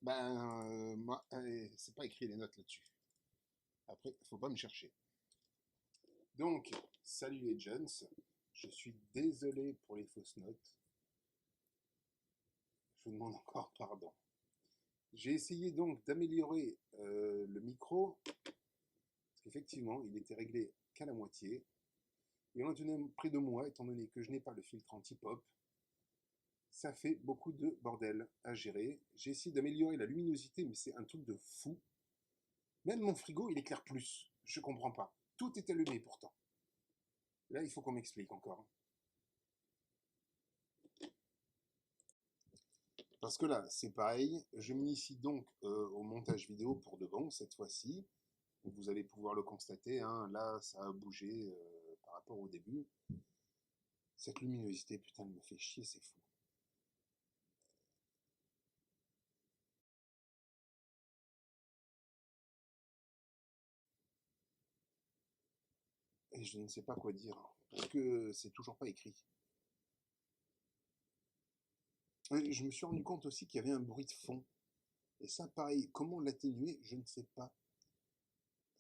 Ouais, moi, c'est pas écrit les notes là-dessus. Après, faut pas me chercher. Donc, salut les gens, je suis désolé pour les fausses notes. Je vous demande encore pardon. J'ai essayé donc d'améliorer le micro, parce qu'effectivement, il était réglé qu'à la moitié. Et en tenant près de moi, étant donné que je n'ai pas le filtre anti-pop, ça fait beaucoup de bordel à gérer. J'ai essayé d'améliorer la luminosité, mais c'est un truc de fou. Même mon frigo, il éclaire plus. Je comprends pas. Tout est allumé pourtant. Là, il faut qu'on m'explique encore. Parce que là, c'est pareil. Je m'initie donc au montage vidéo pour de bon cette fois-ci. Vous allez pouvoir le constater. Hein, là, ça a bougé par rapport au début. Cette luminosité, putain, elle me fait chier, c'est fou. Et je ne sais pas quoi dire. Parce que c'est toujours pas écrit. Et je me suis rendu compte aussi qu'il y avait un bruit de fond. Et ça, pareil, comment l'atténuer, je ne sais pas.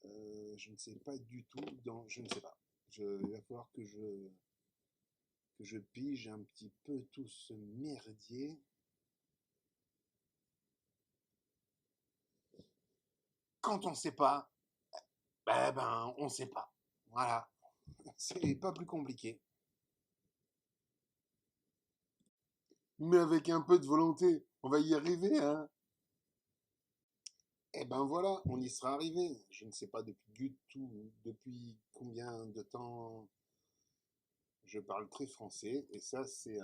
Je ne sais pas du tout. Je ne sais pas. Il va falloir que je pige un petit peu tout ce merdier. Quand on ne sait pas, on ne sait pas. Voilà. C'est pas plus compliqué. Mais avec un peu de volonté, on va y arriver, hein. Eh ben voilà, on y sera arrivé. Je ne sais pas depuis combien de temps je parle très français. Et ça, c'est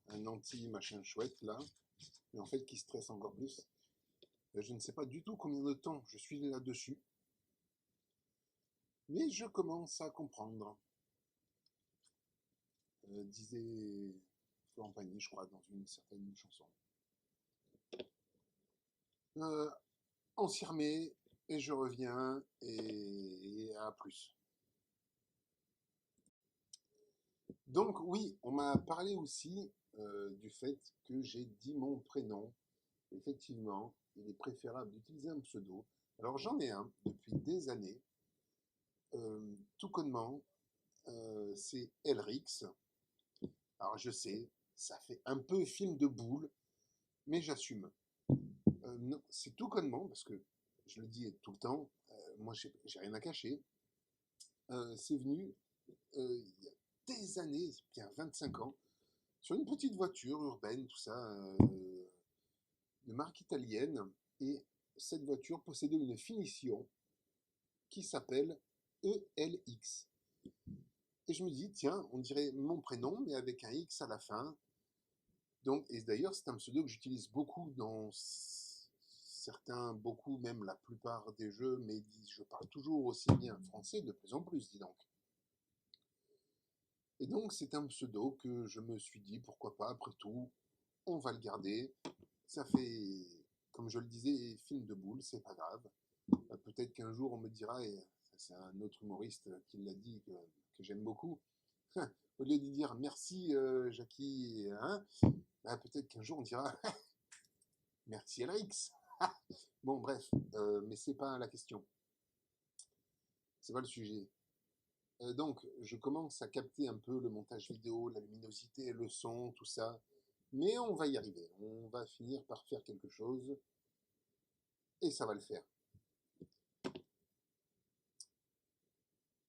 un anti-machin chouette, là. Mais en fait, qui stresse encore plus. Je ne sais pas du tout combien de temps je suis là-dessus. Mais je commence à comprendre. Disait Florent Pagny, je crois, dans une certaine chanson. Euh, on s'y remet, et je reviens, et à plus. Donc oui, on m'a parlé aussi du fait que j'ai dit mon prénom. Effectivement, il est préférable d'utiliser un pseudo. Alors j'en ai un depuis des années. Tout connement, c'est Elrix. Alors je sais, ça fait un peu film de boule, mais j'assume. Non, c'est tout connement, parce que je le dis tout le temps, moi j'ai rien à cacher. C'est venu il y a des années, bien 25 ans, sur une petite voiture urbaine, tout ça, de marque italienne. Et cette voiture possédait une finition qui s'appelle ELX. Et je me dis, tiens, on dirait mon prénom, mais avec un X à la fin. Donc, et d'ailleurs, c'est un pseudo que j'utilise beaucoup dans certains, beaucoup, même la plupart des jeux, mais je parle toujours aussi bien français, de plus en plus, dis donc. Et donc, c'est un pseudo que je me suis dit, pourquoi pas, après tout, on va le garder. Ça fait, comme je le disais, film de boule, c'est pas grave. Peut-être qu'un jour on me dira, et c'est un autre humoriste qui l'a dit, que j'aime beaucoup, au lieu de dire merci Jackie, hein, peut-être qu'un jour on dira merci Elrix. Bon, bref, mais c'est pas la question, c'est pas le sujet. Donc, je commence à capter un peu le montage vidéo, la luminosité, le son, tout ça. Mais on va y arriver. On va finir par faire quelque chose et ça va le faire.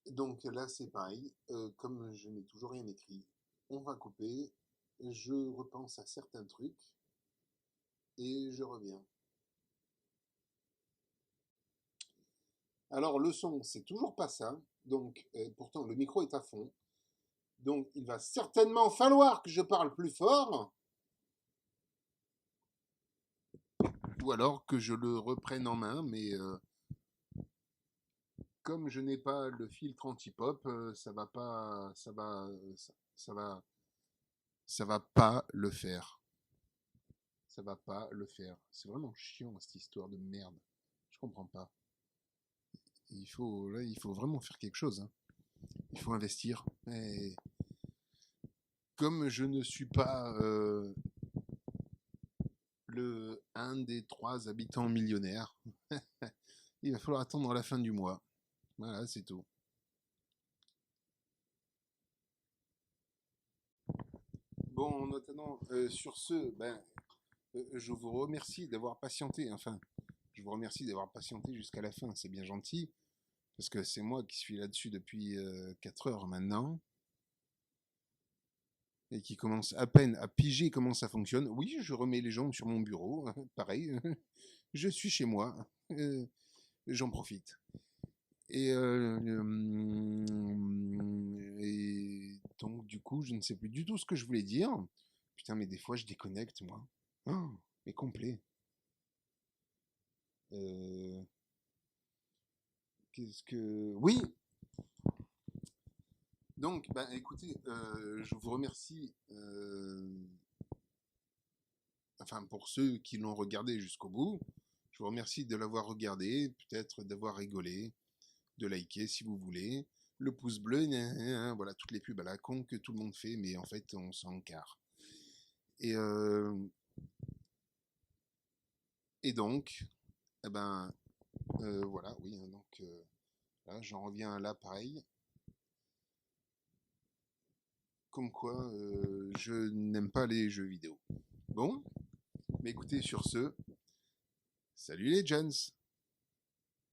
Donc là, c'est pareil. Comme je n'ai toujours rien écrit, on va couper. Je repense à certains trucs et je reviens. Alors, le son, c'est toujours pas ça. Donc, pourtant, le micro est à fond. Donc, il va certainement falloir que je parle plus fort. Ou alors que je le reprenne en main, mais comme je n'ai pas le filtre anti-pop, ça va pas, ça va pas le faire. Ça va pas le faire. C'est vraiment chiant cette histoire de merde. Je comprends pas. Il faut vraiment faire quelque chose, hein. Il faut investir. Et comme je ne suis pas un des 3 habitants millionnaires. Il va falloir attendre la fin du mois. Voilà, c'est tout. Bon, en attendant, sur ce, je vous remercie d'avoir patienté. Enfin, je vous remercie d'avoir patienté jusqu'à la fin. C'est bien gentil, parce que c'est moi qui suis là-dessus depuis 4 heures maintenant, et qui commence à peine à piger comment ça fonctionne. Oui, je remets les jambes sur mon bureau, pareil. Je suis chez moi. Euh, J'en profite. Et donc, du coup, je ne sais plus du tout ce que je voulais dire. Putain, mais des fois, je déconnecte, moi. Oh, mais complet. Euh, Qu'est-ce que... Oui, donc, écoutez, je vous remercie, enfin, pour ceux qui l'ont regardé jusqu'au bout. Je vous remercie de l'avoir regardé, peut-être d'avoir rigolé, de liker si vous voulez. Le pouce bleu, voilà, toutes les pubs à la con que tout le monde fait, mais en fait, on s'en carre. Et, euh, et donc, eh ben, voilà, oui, hein, donc là, j'en reviens là, pareil, comme quoi je n'aime pas les jeux vidéo. Bon, mais écoutez, sur ce, salut les gens!